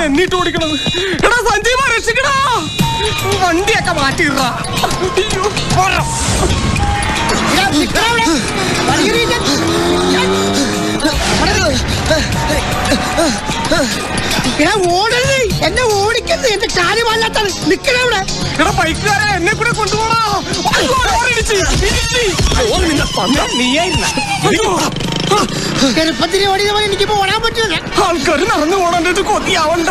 എന്നിട്ട് ഓടിക്കണത്. എടാ സഞ്ജീവ രക്ഷിക്കടാ, വണ്ടിയൊക്കെ മാറ്റിയിടാ. ഓടരുത്, എന്നെ ഓടിക്കരുത്, എന്റെ കാര്യമല്ലാത്ത നിക്കണവിടെ. എടാ ബൈക്കുകാരെ എന്നെ കൂടെ കൊണ്ടുപോടാ. ചെറുപ്പത്തിന് ഓടിയ പോലെ എനിക്കിപ്പോ ഓടാൻ പറ്റില്ല. ആൾക്കാർ നടന്നു പോകേണ്ടത് കൊതിയാവണ്ട.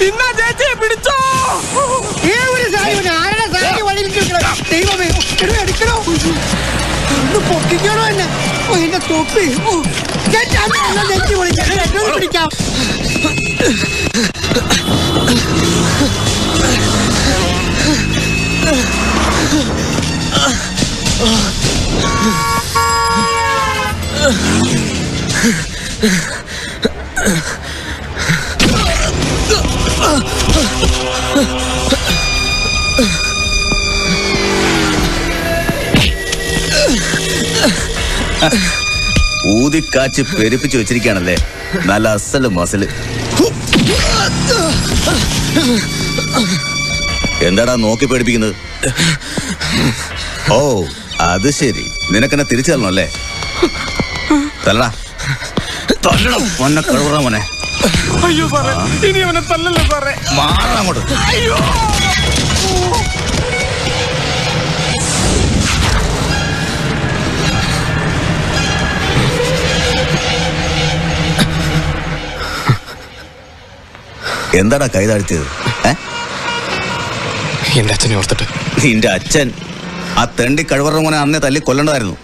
ഇന്നാ ചേച്ചിയെ പിടിച്ചോ. ഒരു സാരി ആരുടെ സാരി വഴി ദൈവമേ എടുക്കണോ, ഒന്ന് പൊക്കിക്കണോ എന്നെ. എന്റെ തൊപ്പി നെറ്റി വിളിക്കാം, പിടിക്കാം. ഊതിക്കാച്ച് പെരുപ്പിച്ച് വെച്ചിരിക്കുകയാണല്ലേ, നല്ല അസല് മസില്. എന്താടാ നോക്കി പേടിപ്പിക്കുന്നത്? ഓ അത് ശരി, നിനക്കെന്നെ തിരിച്ചു തരണം അല്ലേ? തല്ലടാ തല്ലണം മോനെ, കഴുകറ മോനെ. അയ്യോ സാറേ, ഇനി അവനെ തല്ലല്ലോ സാറേ. മാറാ അങ്ങോട്ട്. അയ്യോ എന്താടാ കൈ താഴ്ത്തിയത്? എന്റെ അച്ഛനെ ഓർത്തിട്ട്. നിന്റെ അച്ഛൻ ആ തെണ്ടി കഴിവറ മോനെ അന്നേ തല്ലി കൊല്ലണ്ടായിരുന്നു.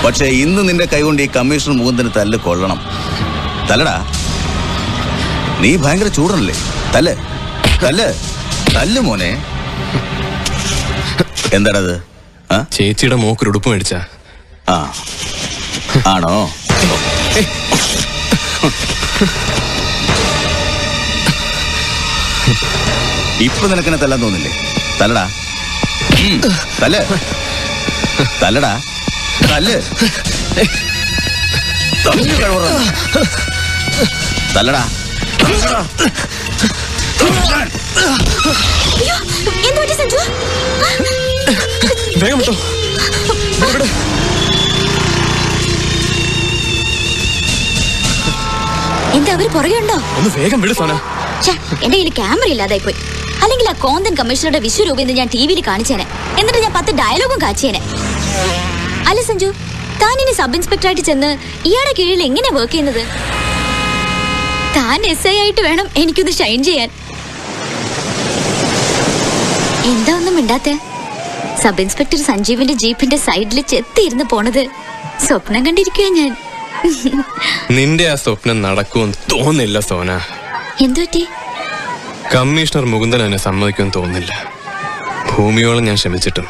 പക്ഷെ ഇന്ന് നിന്റെ കൈകൊണ്ട് ഈ കമ്മീഷണർ മുകുന്ദന് തല്ല് കൊള്ളണം. തല്ലടാ, നീ ഭയങ്കര ചൂടനല്ലേ. തല്ല് തല്ല് തല്ല് മോനെ. എന്താടത്? ചേച്ചിയുടെ മോക്കൊരു ഉടുപ്പ് മേടിച്ചാ? ആ ആണോ? ഇപ്പൊ നിനക്കെന്നെ തല്ലാൻ തോന്നില്ലേ? തല്ലടാ, തല്ല് തല്ലടാ, തല്ല് തല്ലടാ. വേഗം വിട്ടോ. എന്താ അവര് പുറകെയുണ്ടോ? ഒന്ന് വേഗം വിട് സോന. എന്റെ കയ്യിൽ ക്യാമറ ഇല്ലാതായി പോയി. അല്ലെങ്കിൽ ആ കോന്തൻ കമ്മീഷണറുടെ വിശ്വരൂപം എന്ന് ഞാൻ ടി വിയിൽ കാണിച്ചേനെ. എന്നിട്ട് ഞാൻ 10 ഡയലോഗും കാച്ചിയേനെ. അല്ല സഞ്ജു, താൻ ഇനി സബ് ഇൻസ്പെക്ടറായിട്ട് ചെന്ന് ഇയാളുടെ കീഴിൽ എങ്ങനെ വർക്ക് ചെയ്യുന്നത്? താൻ SI ആയിട്ട് വേണം എനിക്കൊന്ന് ഷൈൻ ചെയ്യാൻ. എന്താ ഒന്നും മിണ്ടാത്തെ? സബ് ഇൻസ്പെക്ടർ സഞ്ജീവിന്റെ ജീപ്പിന്റെ സൈഡിൽ ചെത്തിയിരുന്ന് പോണത് സ്വപ്നം കണ്ടിരിക്കുക ഞാൻ. നിന്റെ ആ സ്വപ്നം നടക്കുമെന്ന് തോന്നില്ല സോന. എന്തുപറ്റി? കമ്മീഷണർ മുകുന്ദൻ എന്നെ സമ്മതിക്കുമെന്ന് തോന്നുന്നില്ല. ഭൂമിയോളം ഞാൻ ശ്രമിച്ചിട്ടും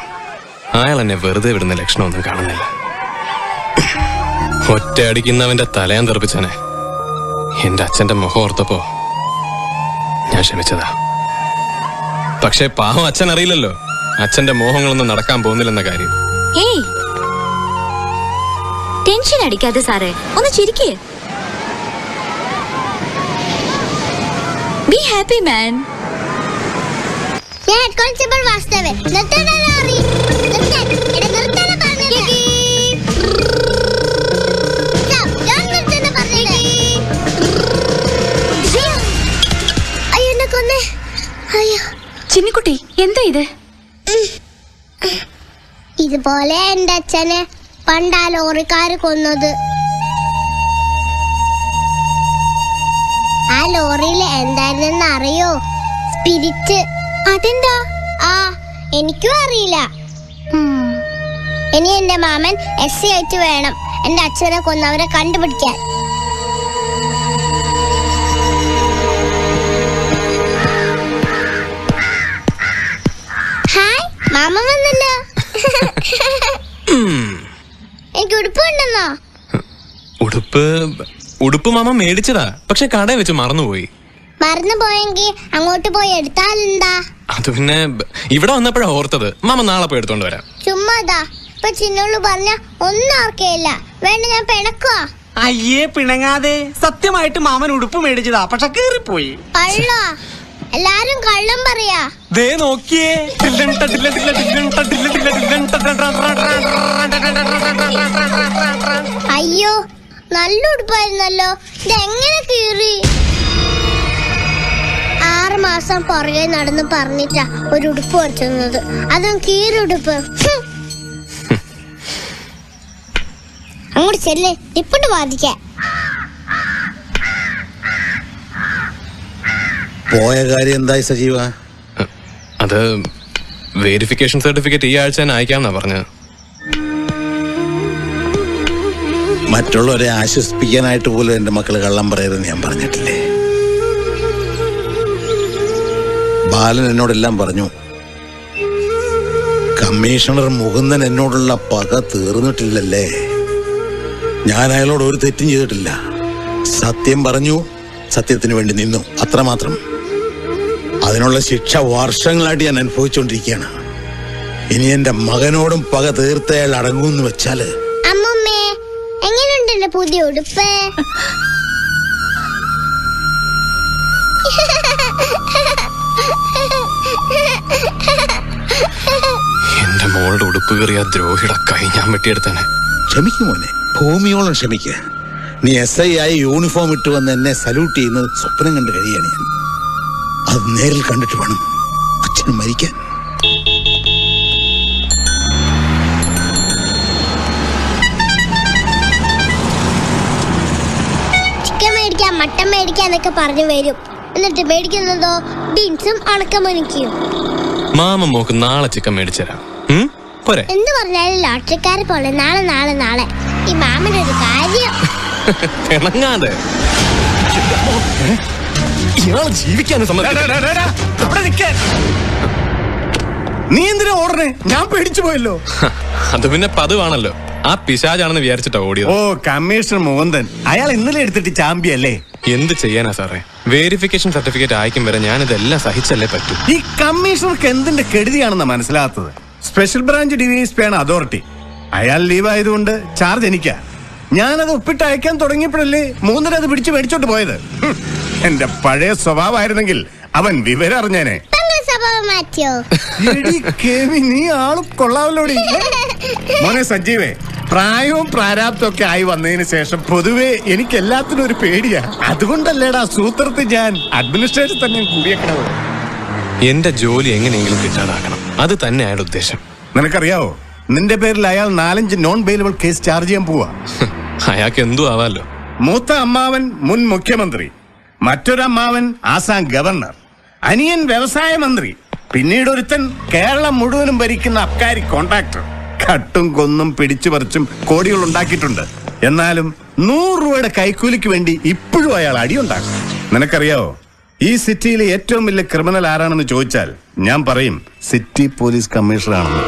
അയാൾ എന്നെ വെറുതെ വിടുന്ന ലക്ഷണമൊന്നും കാണുന്നില്ല. ഒറ്റ അടിക്കുന്നവന്റെ തലയാൻ തെറിപ്പിച്ചനെ. എന്റെ അച്ഛന്റെ മുഖം ഓർത്തപ്പോ ഞാൻ ക്ഷമിച്ചതാ. പക്ഷെ പാവം അച്ഛൻ അറിയില്ലല്ലോ അച്ഛന്റെ മോഹങ്ങളൊന്നും നടക്കാൻ പോകുന്നില്ലെന്ന കാര്യം. ഏയ്, ടെൻഷൻ അടിക്കാതെ സാറേ, ഒന്ന് ചിരിക്കേ. ബി ഹാപ്പി മാൻ. ഞാൻ ഹെഡ് കോൺസ്റ്റബിൾ വാസ്തവേ. നിർത്തണറി. നിർത്താൻ. എടാ നിർത്താനാ പറഞ്ഞത്. സ്റ്റോപ്പ്. ഞാൻ നിർത്താനാ പറഞ്ഞത്. അയ്യോ എന്നെ കൊന്നേ. അയ്യോ. ചിന്നിക്കുട്ടി, എന്താ ഇത്? ഇതുപോലെ എന്റെ അച്ഛനെ പണ്ടാ ലോറിക്കാര് കൊന്നത്. ആ ലോറിയിൽ എന്തായിരുന്നെന്ന് അറിയോ? സ്പിരിറ്റ്. അതെന്താ? ആ, എനിക്കും അറിയില്ല. ഇനി എന്റെ മാമൻ SI ആയിട്ട് വേണം എന്റെ അച്ഛനെ കൊന്നവരെ കണ്ടുപിടിക്കാൻ. ഹായ്, മാമ വന്നല്ലോ. എനിക്ക് ഉടുപ്പ് ഉണ്ടെന്നോ? ഉടുപ്പ് മാമ മേടിച്ചതാ, പക്ഷെ കടയിൽ വെച്ച് മറന്നുപോയി. മറന്നു പോയെങ്കിൽ അങ്ങോട്ട് പോയി എടുത്താലെന്താ? അത് പിന്നെ ഇവിടെ വന്നപ്പോഴാ ഓർത്തത്. മാമ നാളെ പോയി എടുത്തോണ്ട് വരാം. ചുമ്മാതാ ഇപ്പൊ ചിന്നോള് പറഞ്ഞ ഒന്നും ഓർക്കയില്ല. വേണ്ട ഞാൻ പിണക്കുവാ. അയ്യേ പിണങ്ങാതെ. സത്യമായിട്ട് മാമൻ ഉടുപ്പ് മേടിച്ചതാ, പക്ഷെ കീറിപ്പോയി. കള്ള എല്ലാരും കള്ളം പറയാ. ദേ നോക്കിയേ. അയ്യോ നല്ല ഉടുപ്പായിരുന്നല്ലോ, ഇതെങ്ങനെ കീറി? 6 മാസം പുറകെ നടന്ന് പറഞ്ഞിട്ടാ ഒരു ഉടുപ്പ് വെച്ചുന്നത്, അതും കീറുടുപ്പ്. അങ്ങോട്ട് ചെല്ലേ, ഇപ്പോട്ട് ബാധിക്ക. പോയ കാര്യം എന്തായി സജീവ? അത് വെരിഫിക്കേഷൻ സർട്ടിഫിക്കറ്റ് ഈ ആഴ്ച തന്നെ അയക്കാമെന്നാ പറഞ്ഞത്. മറ്റുള്ളവരെ ആശ്വസിപ്പിക്കാനായിട്ട് പോലും എന്റെ മക്കള് കള്ളം പറയരുതെന്ന് ഞാൻ പറഞ്ഞിട്ടില്ലേ? ബാലൻ എന്നോടെല്ലാം പറഞ്ഞു. കമ്മീഷണർ മുകുന്ദൻ എന്നോടുള്ള പക തീർന്നിട്ടില്ലല്ലേ? ഞാൻ അയാളോട് ഒരു തെറ്റും ചെയ്തിട്ടില്ല. സത്യം പറഞ്ഞു, സത്യത്തിന് വേണ്ടി നിന്നു, അത്രമാത്രം. അതിനുള്ള ശിക്ഷ വർഷങ്ങളായിട്ട് ഞാൻ അനുഭവിച്ചുകൊണ്ടിരിക്കുകയാണ്. ഇനി എന്റെ മകനോടും പക തീർത്തയാൾ അടങ്ങുമെന്ന് വെച്ചാല്. അമ്മമ്മേ എങ്ങനെയുണ്ട് എന്റെ പുതിയ ഉടുപ്പ്? എന്റെ മോളുടെ ഉടുപ്പ് കയറിയ ദ്രോഹിയുടെ കൈ ഞാൻ വെട്ടിയെടുത്തേനെ. ക്ഷമിക്കും മോനെ, ഭൂമിയോളം ക്ഷമിക്ക. നീ SI ആയി യൂണിഫോം ഇട്ട് വന്ന് എന്നെ സല്യൂട്ട് ചെയ്യുന്നത് സ്വപ്നം കണ്ട് കഴിയാണ് ഞാൻ. അത് നേരിൽ കണ്ടിട്ട് വേണം അച്ഛന് മരിക്കാൻ. ചിക്കൻ മേടിക്കാൻ മട്ടൻ മേടിക്കാന്നൊക്കെ പറഞ്ഞു വരും. എന്നിട്ട് മേടിക്കുന്നതോ ബീൻസും ഉണക്കമണിക്കും. മാമ മോക്ക് നാളെ ചിക്കൻ മേടിച്ചുതരാം. പോരെ? എന്ത് പറഞ്ഞാലും ലോട്ടറിക്കാരെ പോലെ നാളെ നാളെ നാളെ. ഈ മാമന്റെ ഒരു കാര്യം. ഇണങ്ങാതെ ഇയാൾ ജീവിക്കാനും നീ എന്തിനാ ഓടണേ? ഞാൻ പേടിച്ചു പോയല്ലോ. അത് പിന്നെ പതിവാണല്ലോ. ആ പിശാചാണെന്ന് വിചാരിച്ചിട്ടാ ഓടിയത്. ഓ കമ്മീഷണർ മുകുന്ദൻ, അയാൾ ഇന്നലെ എടുത്തിട്ട് ചാമ്പ്യല്ലേ? എന്ത് ചെയ്യാനാ സാറേ? വെരിഫിക്കേഷൻ സർട്ടിഫിക്കറ്റ് അയക്കും വരെ ഞാനിതെല്ലാം സഹിച്ചല്ലേ പറ്റൂ. ഈ കമ്മീഷണർക്ക് എന്തിന്റെ കെടുതിയാണെന്ന് മനസ്സിലാത്തത്. സ്പെഷ്യൽ ബ്രാഞ്ച് DVSP ആണ് അതോറിറ്റി. അയാൾ ലീവ് ആയതുകൊണ്ട് ചാർജ് എനിക്കാ. ഞാനത് ഒപ്പിട്ട് അയക്കാൻ തുടങ്ങിയപ്പോഴല്ലേ മൂന്നര അത് പിടിച്ച് മേടിച്ചോട്ട് പോയത്. എന്റെ പഴയ സ്വഭാവമായിരുന്നെങ്കിൽ അവൻ വിവരം അറിഞ്ഞേനെ. സ്വഭാവം മാറ്റിയോ? നീ ആള് കൊള്ളാവല്ലോടി. മോനെ സഞ്ജീവേ, പ്രായവും പ്രാരാബ്ദവും ഒക്കെ ആയി വന്നതിന് ശേഷം പൊതുവെ എനിക്ക് എല്ലാത്തിനും ഒരു പേടിയാ. അതുകൊണ്ടല്ലേടാ സൂത്രത്തിൽ ഞാൻ അഡ്മിനിസ്ട്രേഷൻ തന്നെ കൂടിയേക്കണത്. എന്റെ ജോലി എങ്ങനെയെങ്കിലും കിട്ടാതാക്കണം, അത് തന്നെ അയാളുടെ ഉദ്ദേശം. നിനക്കറിയാവോ, നിന്റെ പേരിൽ അയാൾ 4-5 നോൺ ബെയിലബിൾ കേസ് ചാർജ് ചെയ്യാൻ പോവാ. അയാൾക്ക് എന്തു ആവാലോ. മൂത്ത അമ്മാവൻ മുൻ മുഖ്യമന്ത്രി, മറ്റൊരമ്മാവൻ ആസാം ഗവർണർ, അനിയൻ വ്യവസായ മന്ത്രി, പിന്നീട് ഒരുത്തൻ കേരളം മുഴുവനും ഭരിക്കുന്ന അബ്കാരി കോൺട്രാക്ടർ. കട്ടും കൊന്നും പിടിച്ചു പറിച്ചും കോടികൾ ഉണ്ടാക്കിയിട്ടുണ്ട്. എന്നാലും 100 രൂപയുടെ കൈക്കൂലിക്ക് വേണ്ടി ഇപ്പോഴും അയാൾ അടിയുണ്ടാക്കും. നിനക്കറിയാവോ, ഈ സിറ്റിയിലെ ഏറ്റവും വലിയ ക്രിമിനൽ ആരാണെന്ന് ചോദിച്ചാൽ ഞാൻ പറയും സിറ്റി പോലീസ് കമ്മീഷണർ ആണെന്ന്.